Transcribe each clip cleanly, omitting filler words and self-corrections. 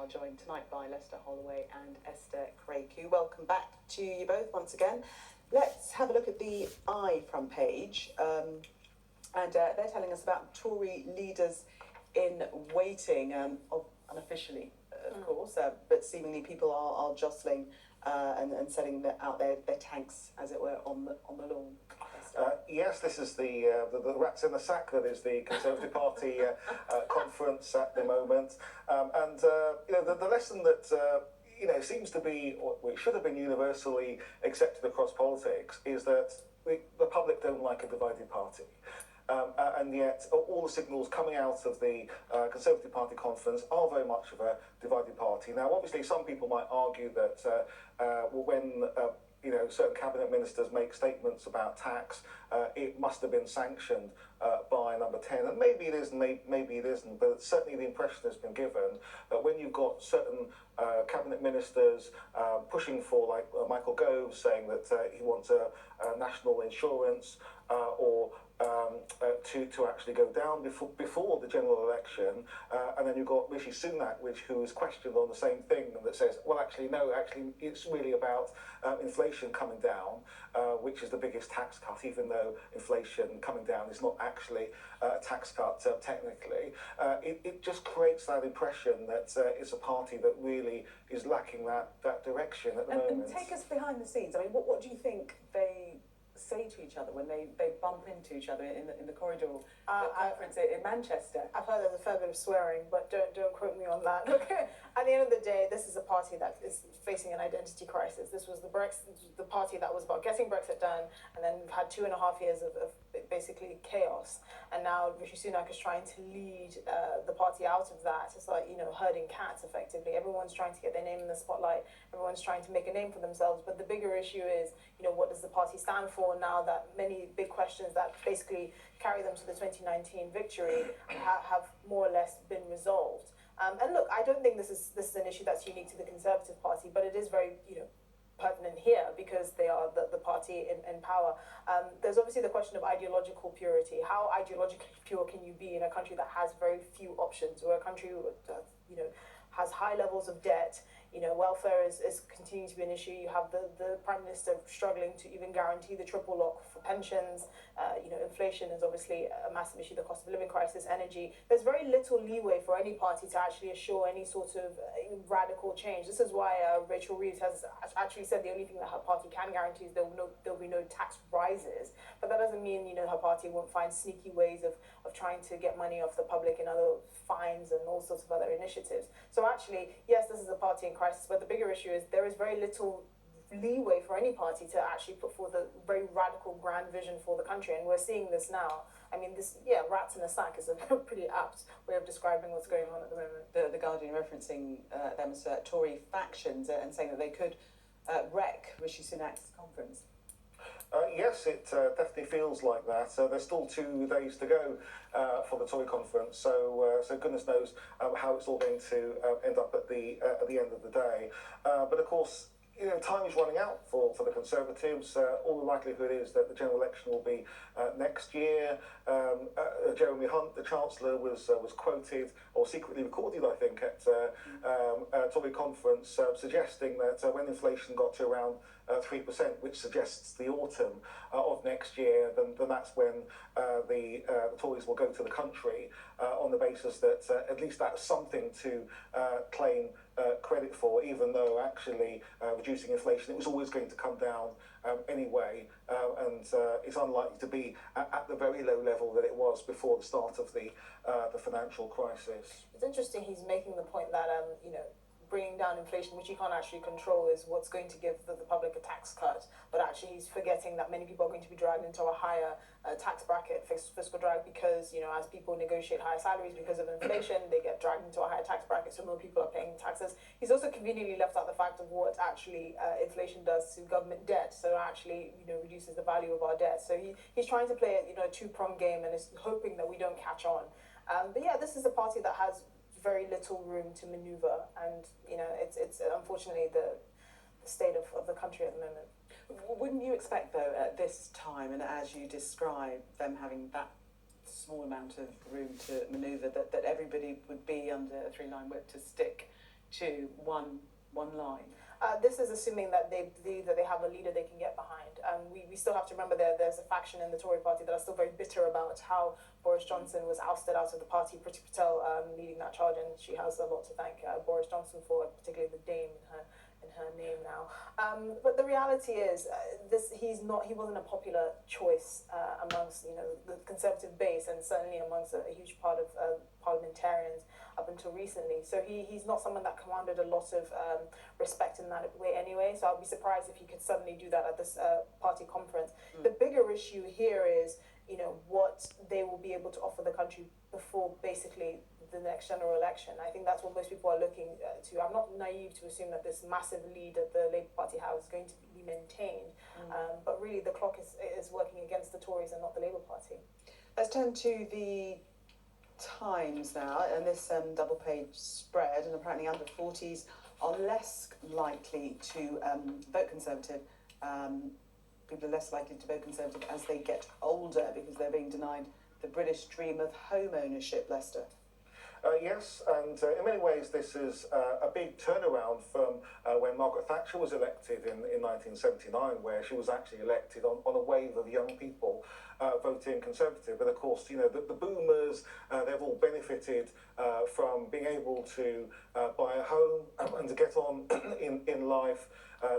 joined tonight by Lester Holloway and Esther Craku. Welcome back to you both once again. Let's have a look at the I front page. And they're telling us about Tory leaders in waiting, unofficially, of course, but seemingly people are jostling and setting out their tanks, as it were, on the lawn. Yes, this is the rats in the sack that is the Conservative Party conference at the moment. The lesson that seems to be, or it should have been universally accepted across politics, is that the public don't like a divided party. And yet all the signals coming out of the Conservative Party conference are very much of a divided party. Now, obviously, some people might argue that when certain cabinet ministers make statements about tax, it must have been sanctioned by Number 10. And maybe it is, maybe it isn't, but certainly the impression has been given that when you've got certain cabinet ministers pushing for, like Michael Gove, saying that he wants a national insurance or to actually go down before the general election, and then you've got Rishi Sunak, who is questioned on the same thing, and that says, well, actually it's really about inflation coming down, which is the biggest tax cut, even though inflation coming down is not actually a tax cut technically. It just creates that impression that it's a party that really is lacking that direction at the moment. And take us behind the scenes. I mean, what do you think they say to each other when they bump into each other in the corridor conference in Manchester? I've heard there's a fair bit of swearing, but don't quote me on that. At the end of the day, this is a party that is facing an identity crisis. This was the party that was about getting Brexit done, and then we've had 2.5 years of basically chaos. And now Rishi Sunak is trying to lead the party out of that. It's like, herding cats, effectively. Everyone's trying to get their name in the spotlight. Everyone's trying to make a name for themselves. But the bigger issue is, what does the party stand for now that many big questions that basically carry them to the 2019 victory have more or less been resolved. And look, I don't think this is an issue that's unique to the Conservative Party, but it is very, pertinent here because they are the party in power. There's obviously the question of ideological purity. How ideologically pure can you be in a country that has very few options, or a country that, has high levels of debt? Welfare is continuing to be an issue. You have the Prime Minister struggling to even guarantee the triple lock for pensions. Inflation is obviously a massive issue, the cost of living crisis, energy. There's very little leeway for any party to actually assure any sort of radical change. This is why Rachel Reeves has actually said the only thing that her party can guarantee is there'll be no tax rises. But that doesn't mean, her party won't find sneaky ways of trying to get money off the public in other fines and all sorts of other initiatives. So actually, yes, this is a party in crisis, but the bigger issue is there is very little leeway for any party to actually put forth a very radical grand vision for the country, and we're seeing this now. I mean, rats in a sack is a pretty apt way of describing what's going on at the moment. The Guardian referencing them as Tory factions and saying that they could wreck Rishi Sunak's conference. Yes, it definitely feels like that. There's still 2 days to go for the Tory conference, so goodness knows how it's all going to end up at the end of the day. But of course, time is running out for the Conservatives. All the likelihood is that the general election will be next year. Jeremy Hunt, the Chancellor, was quoted or secretly recorded, I think, at a Tory conference, suggesting that when inflation got to around 3%, which suggests the autumn of next year, then that's when the Tories will go to the country on the basis that at least that's something to claim credit for, even though actually reducing inflation, it was always going to come down anyway, and it's unlikely to be at the very low level that it was before the start of the financial crisis. It's interesting he's making the point that, bringing down inflation, which you can't actually control, is what's going to give the public a tax cut. But actually he's forgetting that many people are going to be dragged into a higher tax bracket, fiscal drag, because, as people negotiate higher salaries because of inflation, they get dragged into a higher tax bracket, so more people are paying taxes. He's also conveniently left out the fact of what actually inflation does to government debt, so actually, reduces the value of our debt. So he's trying to play a two-pronged game and is hoping that we don't catch on. But yeah, this is a party that has very little room to maneuver, and it's unfortunately the state of the country at the moment. Wouldn't you expect, though, at this time, and as you describe them having that small amount of room to manoeuvre, that everybody would be under a 3-line whip to stick to one line. This is assuming that they believe that they have a leader they can get behind. We still have to remember there's a faction in the Tory party that are still very bitter about how Boris Johnson was ousted out of the party. Priti Patel leading that charge, and she has a lot to thank Boris Johnson for, particularly the Dame in her name now. But the reality is, he wasn't a popular choice amongst the Conservative base, and certainly amongst a huge part of parliamentarians up until recently. So he's not someone that commanded a lot of respect in that way anyway. So I'll be surprised if he could suddenly do that at this party conference. The bigger issue here is, what they will be able to offer the country before basically the next general election. I think that's what most people are looking to. I'm not naive to assume that this massive lead that the Labour Party has is going to be maintained. But really the clock is working against the Tories and not the Labour Party. Let's turn to the Times now, and this double page spread, and apparently under 40s are less likely to vote Conservative. People are less likely to vote Conservative as they get older because they're being denied the British dream of home ownership, Lester. Yes, and in many ways this is a big turnaround from when Margaret Thatcher was elected in 1979, where she was actually elected on a wave of young people voting Conservative. But of course, the boomers, they've all benefited from being able to buy a home and to get on in life.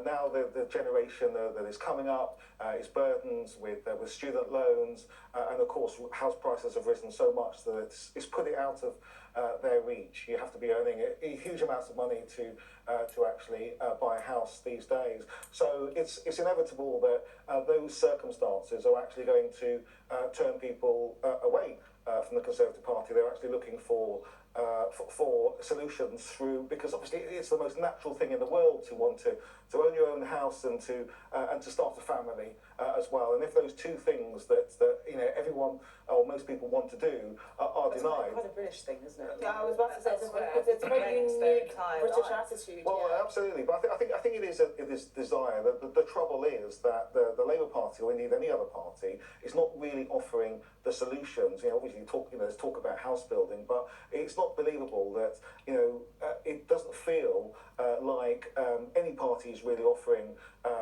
Now the generation that is coming up is burdened with student loans, and of course house prices have risen so much that it's put it out of their reach. You have to be earning a huge amounts of money to actually buy a house these days. So it's inevitable that those circumstances are actually going to turn people away from the Conservative Party. They're actually looking for solutions through, because obviously it's the most natural thing in the world to want to own your own house and to start a family as well. And if those two things that everyone or most people want to do are denied, Quite a British thing, isn't it? Yeah, I was about to say it's a very unique British attitude. Well, absolutely, but I think it is desire. The trouble is that the Labour Party, or indeed any other party, is not really offering the solutions. Obviously, there's talk about house building, but it's not believable that it doesn't feel like any party is really offering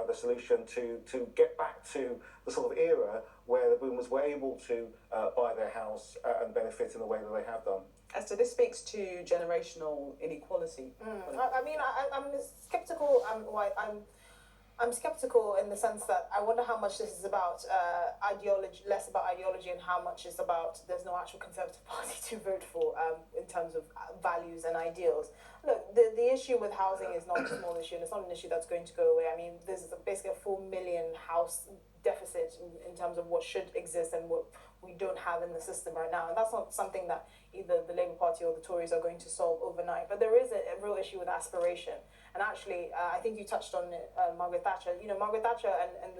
the solution to get back to the sort of era where the boomers were able to buy their house and benefit in the way that they have done. Esther, this speaks to generational inequality. I mean, I'm sceptical. I'm sceptical in the sense that I wonder how much this is about ideology, less about ideology, and how much is about there's no actual Conservative Party to vote for in terms of values and ideals. Look, the issue with housing is not a small issue, and it's not an issue that's going to go away. I mean, there's basically a 4 million house deficit in terms of what should exist and what we don't have in the system right now. And that's not something that either the Labour Party or the Tories are going to solve overnight. But there is a real issue with aspiration. And actually, I think you touched on it, Margaret Thatcher. Margaret Thatcher and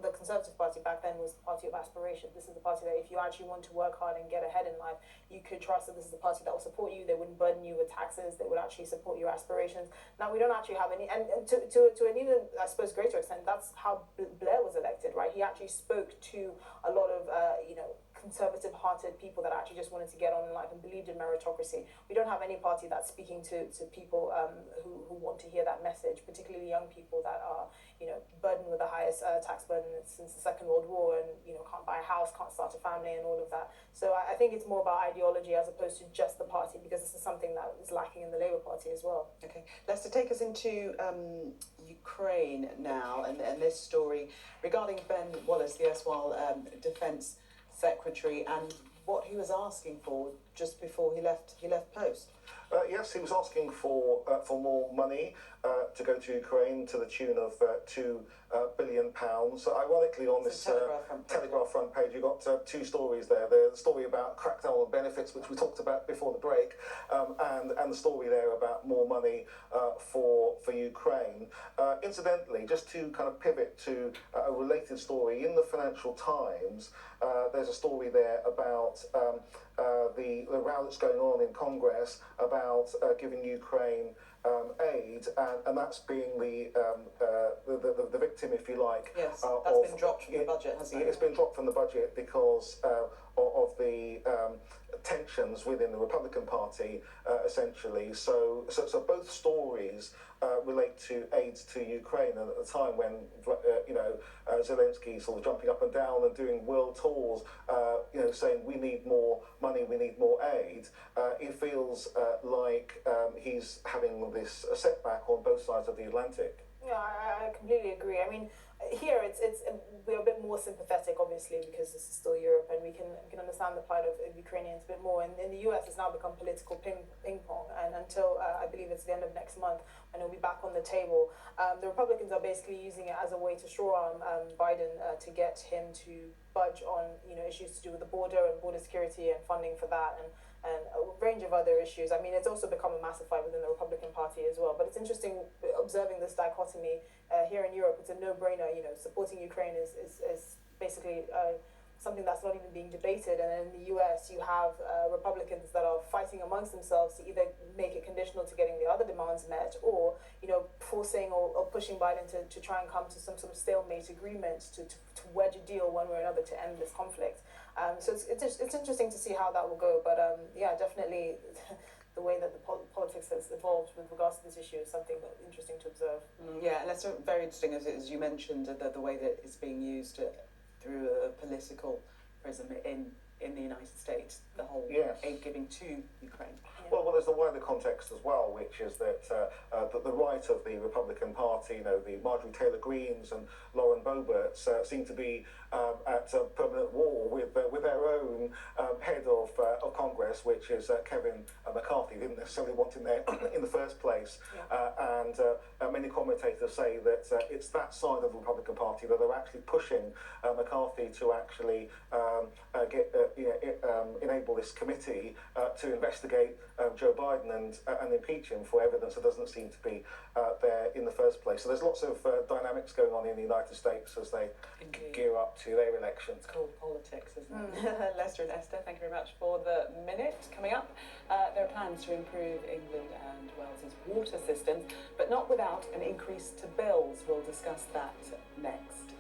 the Conservative Party back then was the party of aspiration. This is the party that if you actually want to work hard and get ahead in life, you could trust that this is the party that will support you. They wouldn't burden you with taxes. They would actually support your aspirations. Now, we don't actually have any, and to an even, I suppose, greater extent, that's how Blair was elected, right? He actually spoke to a lot of, conservative-hearted people that actually just wanted to get on in life and believed in meritocracy. We don't have any party that's speaking to people who want to hear that message, particularly young people that are, burdened with the highest tax burden since the Second World War, and can't buy a house, can't start a family, and all of that. So I think it's more about ideology as opposed to just the party, because this is something that is lacking in the Labour Party as well. Okay, Lester, take us into Ukraine now, and this story regarding Ben Wallace, the erstwhile Defence Secretary, and what he was asking for just before he left post. Yes, he was asking for more money to go to Ukraine to the tune of £2 billion. Ironically, on this Telegraph front page, you've got two stories there. The story about crackdown on benefits, which we talked about before the break, and the story there about more money for Ukraine. Incidentally, just to kind of pivot to a related story, in the Financial Times, there's a story there about the row that's going on in Congress about giving Ukraine aid, and that's being the victim, if you like. Yes, that's been dropped from the budget, hasn't it? It's been dropped from the budget because of the tensions within the Republican Party, essentially. So both stories relate to aid to Ukraine, and at the time when Zelensky sort of jumping up and down and doing world tours, saying we need more money, we need more aid. It feels like he's having this setback on both sides of the Atlantic. Yeah, I completely agree. I mean, here it's we're a bit more sympathetic, obviously, because this is still Europe, and we can understand the plight of Ukrainians a bit more. And in the US, it's now become political ping pong, and until I believe it's the end of next month, and it'll be back on the table. The Republicans are basically using it as a way to straw arm Biden to get him to budge on issues to do with the border and border security and funding for that, and a range of other issues. I mean, it's also become a massive fight within the Republican Party as well. But it's interesting observing this dichotomy here in Europe. It's a no-brainer. Supporting Ukraine is basically something that's not even being debated. And in the US, you have Republicans that are fighting amongst themselves to either make it conditional to getting the other demands met, or forcing or pushing Biden to try and come to some sort of stalemate agreement to wedge a deal one way or another to end this conflict. So it's interesting to see how that will go. But yeah, definitely the way that the politics has evolved with regards to this issue is something that's interesting to observe. Yeah, and that's very interesting, as you mentioned, the way that it's being used through a political prism in the United States, the whole aid giving to Ukraine. Well, there's the wider context as well, which is that the right of the Republican Party, the Marjorie Taylor Greenes and Lauren Boeberts seem to be at a permanent war with their own head of Congress, which is Kevin McCarthy. Didn't necessarily want him there in the first place, and many commentators say that it's that side of the Republican Party that are actually pushing McCarthy to actually enable this committee to investigate Joe Biden and impeach him for evidence that doesn't seem to be there in the first place. So there's lots of dynamics going on in the United States as they gear up to their election. It's called politics, isn't it? Lester and Esther, thank you very much for the minute. Coming up, there are plans to improve England and Wales's water systems, but not without an increase to bills. We'll discuss that next.